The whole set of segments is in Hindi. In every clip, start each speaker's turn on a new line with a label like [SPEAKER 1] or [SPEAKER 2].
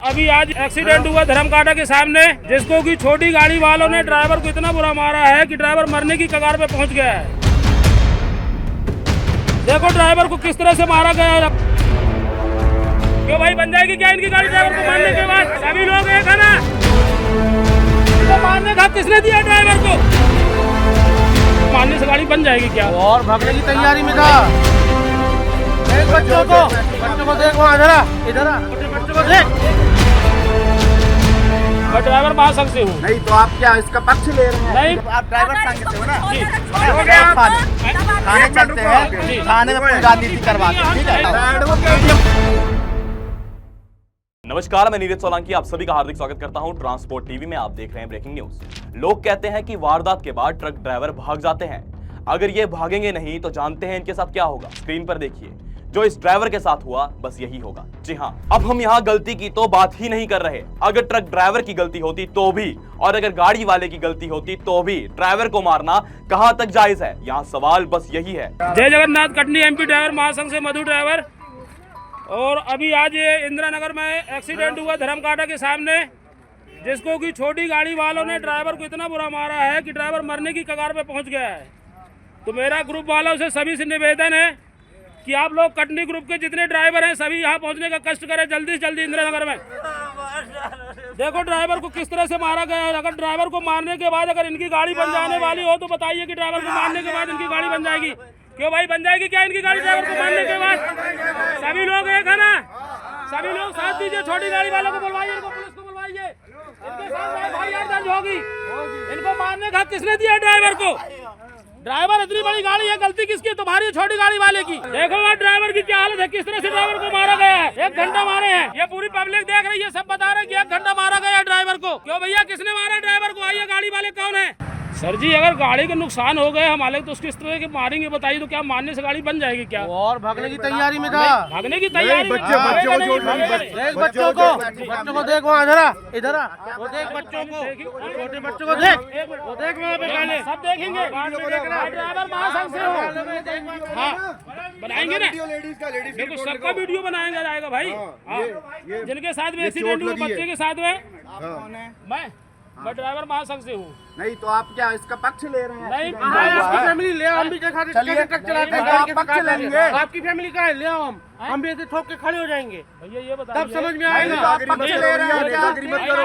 [SPEAKER 1] अभी आज एक्सीडेंट हुआ धर्मकांटा के सामने, जिसको कि छोटी गाड़ी वालों ने ड्राइवर को इतना बुरा मारा है कि ड्राइवर मरने की कगार पे पहुंच गया है। देखो ड्राइवर को किस तरह से मारा गया है। क्यों भाई, बन जाएगी क्या इनकी गाड़ी ड्राइवर को मारने के बाद? सभी लोग एक है ना, तो मारने का किसने दिया ड्राइवर को? मारने से गाड़ी बन जाएगी क्या?
[SPEAKER 2] और भागने की तैयारी में था। बच्चों को देख, वहाँ इधर आ, बच्चों को देख।
[SPEAKER 1] मैं ड्राइवर महासंघ से हूँ।
[SPEAKER 3] नहीं तो आप क्या इसका पक्ष ले रहे हैं?
[SPEAKER 1] नहीं,
[SPEAKER 3] आप ड्राइवर संघ से हो ना?
[SPEAKER 1] जी।
[SPEAKER 3] थाने चलते हैं, थाने में कोई राजनीति करवाते हैं, ठीक है?
[SPEAKER 4] नमस्कार, मैं नीरज सोलंकी आप सभी का हार्दिक स्वागत करता हूं ट्रांसपोर्ट टीवी में। आप देख रहे हैं ब्रेकिंग न्यूज। लोग कहते हैं कि वारदात के बाद ट्रक ड्राइवर भाग जाते हैं। अगर ये भागेंगे नहीं तो जानते हैं इनके साथ क्या होगा। स्क्रीन पर देखिए, जो इस ड्राइवर के साथ हुआ बस यही होगा। जी हाँ, अब हम यहाँ गलती की तो बात ही नहीं कर रहे। अगर ट्रक ड्राइवर की गलती होती तो भी, और अगर गाड़ी वाले की गलती होती तो भी ड्राइवर को मारना कहाँ तक जायज है? यहाँ सवाल बस यही है।
[SPEAKER 1] जय जगन्नाथ, कटनी एमपी ड्राइवर महासंघ से मधु ड्राइवर। और अभी आज ये इंदिरा नगर में एक्सीडेंट हुआ धर्मकांटा के सामने, जिसको कि छोटी गाड़ी वालों ने ड्राइवर को इतना बुरा मारा है कि ड्राइवर मरने की कगार पे पहुंच गया है। तो मेरा ग्रुप वालों से सभी से निवेदन है कि आप लोग कटनी ग्रुप के जितने ड्राइवर हैं सभी यहाँ पहुंचने का कष्ट करें जल्दी से जल्दी इंदिरा नगर में। देखो ड्राइवर को किस तरह से मारा गया है। अगर ड्राइवर को मारने के बाद अगर इनकी गाड़ी बन जाने वाली हो तो बताइए कि ड्राइवर को मारने के बाद इनकी गाड़ी बन जाएगी। क्यों भाई, बन जाएगी क्या इनकी गाड़ी ड्राइवर को मारने के बाद? सभी लोग एक है ना, सभी लोग साथ दीजिए। छोटी गाड़ी वालों को बुलवाइए, इनको पुलिस को बुलवाइए, इनके साथ भाईचारा दर्ज होगी। इनको मारने का किसने दिया ड्राइवर को? ड्राइवर इतनी बड़ी गाड़ी है, गलती किसकी? तुम्हारी छोटी गाड़ी वाले की। देखो वहाँ ड्राइवर की क्या हालत है, किस तरह से ड्राइवर को मारा गया है। 1 घंटा मारे हैं, ये पूरी पब्लिक देख रही है, सब बता रहे हैं कि 1 घंटा मारा गया है ड्राइवर को। क्यों भैया, किसने मारा ड्राइवर को? आइए, गाड़ी वाले कौन है? सर जी, अगर गाड़ी के नुकसान हो गए हमारे तो उसको इस तरह के मारेंगे, बताइए तो क्या मारने से गाड़ी बन जाएगी क्या?
[SPEAKER 2] और भागने की तैयारी में था।
[SPEAKER 1] भागने की तैयारी।
[SPEAKER 2] बच्चों को देख, वहाँ इधर आ, वो देख बच्चों को, छोटे बच्चों को देख, वो देख वहाँ पे गाने
[SPEAKER 1] सब देखेंगे। ड्राइवर महासंघ से हो, हाँ बनाएंगे ना, देखो सबका वीडियो बनाएंगे जाएगा भाई। हाँ, जिनके साथ में एक्सीडेंट हुआ बच्चे के साथ में मैं ड्राइवर महासंघ से हूँ।
[SPEAKER 3] नहीं तो आप क्या इसका पक्ष ले रहे हैं?
[SPEAKER 1] नहीं,
[SPEAKER 2] आपकी फैमिली ले, हम भी ट्रक चलाते हैं,
[SPEAKER 3] पक्ष लेंगे।
[SPEAKER 2] आपकी फैमिली का है, ले आओ, हम भी ऐसे ठोक के खड़े हो जाएंगे,
[SPEAKER 1] भैया ये बताइए,
[SPEAKER 2] तब समझ में आएगा।
[SPEAKER 3] आप पक्ष ले रहे हैं, नेतागिरी मत करो।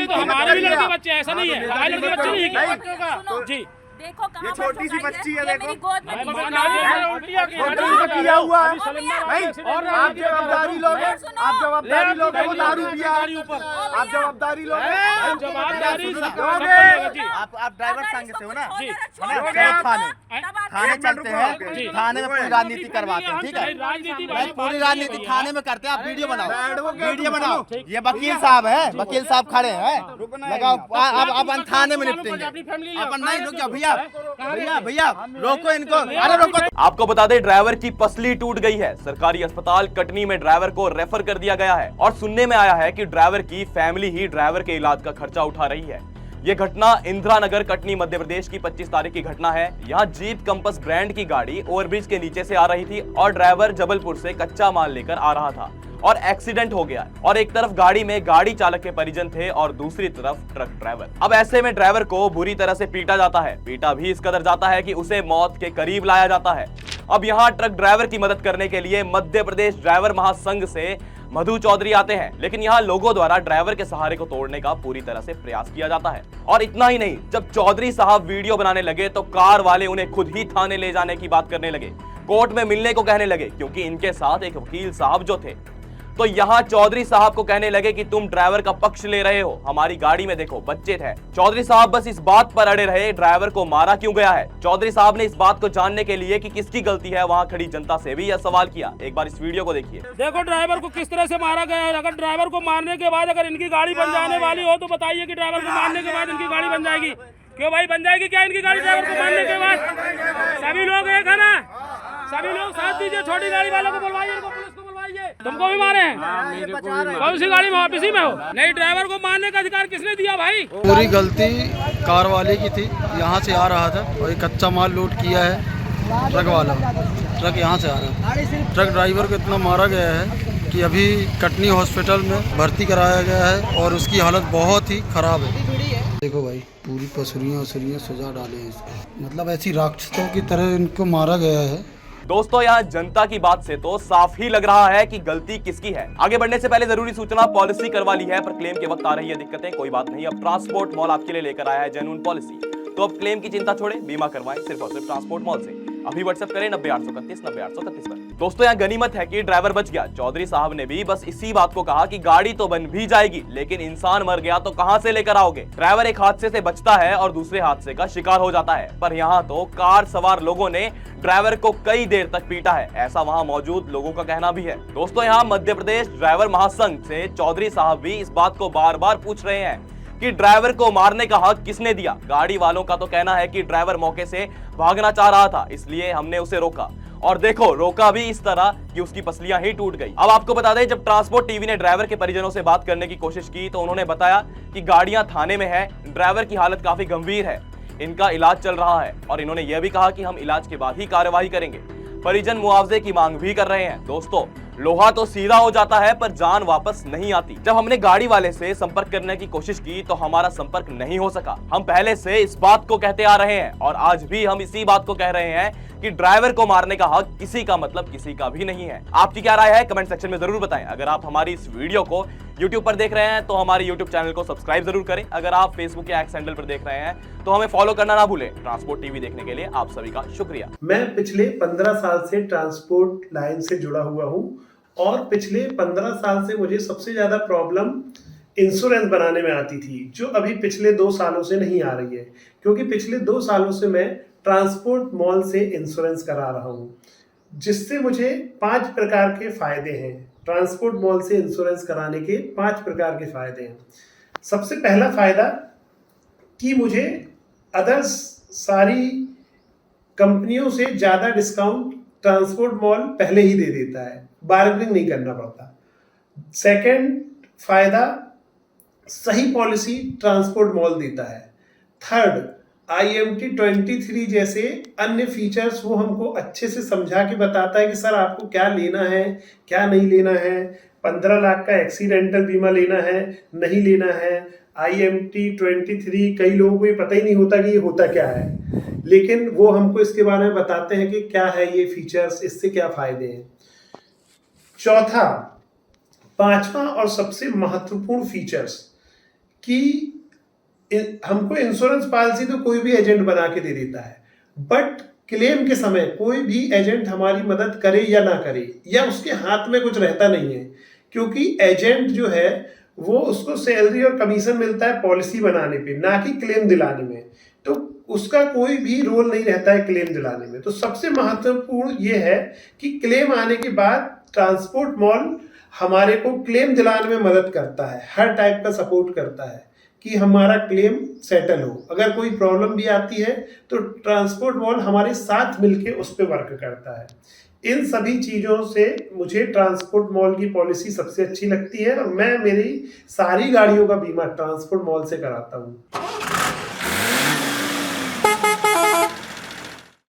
[SPEAKER 1] तो हमारे भी लड़के बच्चे, ऐसा नहीं है हमारे लड़के बच्चे नहीं है बच्चों का। जी
[SPEAKER 5] देखो
[SPEAKER 3] ये छोटी सी बच्ची है, देखो
[SPEAKER 2] किया हुआ है।
[SPEAKER 3] और आप जवाबदारी लोगे, आप जवाबदारी लोगे, वो दारू पिया, आप जवाबदारी लोगे, आप ड्राइवर संघ से हो ना?
[SPEAKER 1] जी।
[SPEAKER 3] थाने चलते हैं, थाने में पूरी राजनीति करवाते हैं, ठीक है? पूरी राजनीति थाने में करते हैं। आप वीडियो बनाओ, ये वकील साहब है, वकील साहब खड़े हैं, लगाओ, आप थाने में निपटेंगे। अपन नहीं, रुक जाओ भैया रोको इनको, अरे रोको।
[SPEAKER 4] आपको बता दें, ड्राइवर की पसली टूट गई है। सरकारी अस्पताल कटनी में ड्राइवर को रेफर कर दिया गया है और सुनने में आया है कि ड्राइवर की फैमिली ही ड्राइवर के इलाज का खर्चा उठा रही है। ये घटना इंदिरा नगर कटनी मध्य प्रदेश की 25 तारीख की घटना है। यहाँ जीप कंपस ब्रांड की गाड़ी ओवरब्रिज के नीचे से आ रही थी और ड्राइवर जबलपुर से कच्चा माल लेकर आ रहा था और एक्सीडेंट हो गया। और एक तरफ गाड़ी में गाड़ी चालक के परिजन थे और दूसरी तरफ ट्रक ड्राइवर। अब ऐसे में ड्राइवर को बुरी तरह से पीटा जाता है। पीटा भी इस कदर जाता है कि उसे मौत के करीब लाया जाता है। अब यहाँ ट्रक ड्राइवर की मदद करने के लिए मध्य प्रदेश ड्राइवर महासंघ से मधु चौधरी आते हैं, लेकिन यहाँ लोगों द्वारा ड्राइवर के सहारे को तोड़ने का पूरी तरह से प्रयास किया जाता है। और इतना ही नहीं, जब चौधरी साहब वीडियो बनाने लगे तो कार वाले उन्हें खुद ही थाने ले जाने की बात करने लगे, कोर्ट में मिलने को कहने लगे, क्योंकि इनके साथ एक वकील साहब जो थे। तो यहाँ चौधरी साहब को कहने लगे कि तुम ड्राइवर का पक्ष ले रहे हो, हमारी गाड़ी में देखो बच्चे थे। चौधरी साहब बस इस बात पर अड़े रहे, ड्राइवर को मारा क्यों गया है। चौधरी साहब ने इस बात को जानने के लिए कि किसकी गलती है वहाँ खड़ी जनता से भी यह सवाल किया। एक बार इस वीडियो को देखिए।
[SPEAKER 1] देखो ड्राइवर को किस तरह से मारा गया है। अगर ड्राइवर को मारने के बाद अगर इनकी गाड़ी बन जाने वाली हो तो बताइए कि ड्राइवर को मारने के बाद इनकी गाड़ी बन जाएगी। क्यों भाई, बन जाएगी क्या इनकी गाड़ी ड्राइवर को मारने के बाद? सभी लोग एक है ना, सभी लोग साथ दीजिए। छोटी गाड़ी वालों को बुलवाइए, इनको पुलिस को बुलवाइए। तुमको भी मारे हैं? कौन सी गाड़ी में? आप इसी में हो? नहीं, ड्राइवर को मारने का अधिकार किसने दिया भाई?
[SPEAKER 6] पूरी गलती कार वाले की थी। यहाँ से आ रहा था और कच्चा माल लोड किया है ट्रक वाला। ट्रक यहाँ से आ रहा है। ट्रक ड्राइवर को इतना मारा गया है कि अभी कटनी हॉस्पिटल में भर्ती कराया गया है और उसकी हालत बहुत ही ख़राब है। देखो भाई, पूरी पसुरियाँ सजा डाले हैं इसको, मतलब ऐसी राक्षसों की तरह इनको मारा गया है।
[SPEAKER 4] दोस्तों, यहाँ जनता की बात से तो साफ ही लग रहा है कि गलती किसकी है। आगे बढ़ने से पहले जरूरी सूचना, पॉलिसी करवा ली है पर क्लेम के वक्त आ रही है दिक्कतें। कोई बात नहीं, अब ट्रांसपोर्ट मॉल आपके लिए लेकर आया है जेन्युइन पॉलिसी। तो अब क्लेम की चिंता छोड़े, बीमा करवाएं सिर्फ और सिर्फ ट्रांसपोर्ट मॉल से। अभी व्हाट्सएप करें 90-831-90-831 पर। दोस्तों, यहाँ गनीमत है कि ड्राइवर बच गया। चौधरी साहब ने भी बस इसी बात को कहा कि गाड़ी तो बन भी जाएगी, लेकिन इंसान मर गया तो कहां से लेकर आओगे। ड्राइवर एक हादसे से बचता है और दूसरे हादसे का शिकार हो जाता है, पर यहाँ तो कार सवार लोगों ने ड्राइवर को कई देर तक पीटा है, ऐसा वहां मौजूद लोगों का कहना भी है। दोस्तों, यहाँ मध्य प्रदेश ड्राइवर महासंघ से चौधरी साहब भी इस बात को बार बार पूछ रहे हैं कि ड्राइवर को मारने का हक किसने दिया। गाड़ी वालों का तो कहना है कि ड्राइवर मौके से भागना चाह रहा था, इसलिए हमने उसे रोका, और देखो रोका भी इस तरह कि उसकी पसलियां ही टूट गई। अब आपको बता दें, जब ट्रांसपोर्ट टीवी ने ड्राइवर के परिजनों से बात करने की कोशिश की तो उन्होंने बताया कि गाड़ियां थाने में है, ड्राइवर की हालत काफी गंभीर है, इनका इलाज चल रहा है, और इन्होंने यह भी कहा कि हम इलाज के बाद ही कार्यवाही करेंगे। परिजन मुआवजे की मांग भी कर रहे हैं। दोस्तों, लोहा तो सीधा हो जाता है पर जान वापस नहीं आती। जब हमने गाड़ी वाले से संपर्क करने की कोशिश की तो हमारा संपर्क नहीं हो सका। हम पहले से इस बात को कहते आ रहे हैं और आज भी हम इसी बात को कह रहे हैं कि ड्राइवर को मारने का हक किसी का मतलब किसी का भी नहीं है। आपकी क्या राय है कमेंट सेक्शन में जरूर बताएं। अगर आप हमारी इस वीडियो को YouTube पर देख रहे हैं तो हमारे YouTube चैनल को सब्सक्राइब जरूर करें। अगर आप Facebook या एक्स हैंडल पर देख रहे हैं तो हमें फॉलो करना ना भूलें। ट्रांसपोर्ट टीवी देखने के लिए आप सभी का शुक्रिया।
[SPEAKER 5] मैं पिछले 15 साल से ट्रांसपोर्ट लाइन से जुड़ा हुआ हूँ और पिछले 15 साल से मुझे सबसे ज्यादा प्रॉब्लम इंश्योरेंस बनाने में आती थी, जो अभी पिछले 2 सालों से नहीं आ रही है, क्योंकि पिछले 2 सालों से मैं ट्रांसपोर्ट मॉल से इंश्योरेंस करा रहा हूँ, जिससे मुझे 5 प्रकार के फायदे हैं। ट्रांसपोर्ट मॉल से इंश्योरेंस कराने के 5 प्रकार के फायदे हैं। सबसे पहला फायदा कि मुझे अदर्स सारी कंपनियों से ज़्यादा डिस्काउंट ट्रांसपोर्ट मॉल पहले ही दे देता है, बार्गेनिंग नहीं करना पड़ता। सेकंड फायदा, सही पॉलिसी ट्रांसपोर्ट मॉल देता है। थर्ड, IMT 23 जैसे अन्य फीचर्स वो हमको अच्छे से समझा के बताता है कि सर आपको क्या लेना है, क्या नहीं लेना है। 15 लाख का एक्सीडेंटल बीमा लेना है, नहीं लेना है। IMT 23 कई लोगों को ये पता ही नहीं होता कि ये होता क्या है, लेकिन वो हमको इसके बारे में बताते हैं कि क्या है ये फीचर्स, इससे क्या फायदे हैं। चौथा, 5वां और सबसे महत्वपूर्ण फीचर्स कि हमको इंश्योरेंस पॉलिसी तो कोई भी एजेंट बना के दे देता है, बट क्लेम के समय कोई भी एजेंट हमारी मदद करे या ना करे, या उसके हाथ में कुछ रहता नहीं है, क्योंकि एजेंट जो है वो उसको सैलरी और कमीशन मिलता है पॉलिसी बनाने पे, ना कि क्लेम दिलाने में। तो उसका कोई भी रोल नहीं रहता है क्लेम दिलाने में। तो सबसे महत्वपूर्ण ये है कि क्लेम आने के बाद ट्रांसपोर्ट मॉल हमारे को क्लेम दिलाने में मदद करता है, हर टाइप का सपोर्ट करता है कि हमारा क्लेम सेटल हो। अगर कोई प्रॉब्लम भी आती है तो ट्रांसपोर्ट मॉल हमारे साथ मिलके उस पर वर्क करता है। इन सभी चीज़ों से मुझे ट्रांसपोर्ट मॉल की पॉलिसी सबसे अच्छी लगती है और मैं मेरी सारी गाड़ियों का बीमा ट्रांसपोर्ट मॉल से कराता हूँ।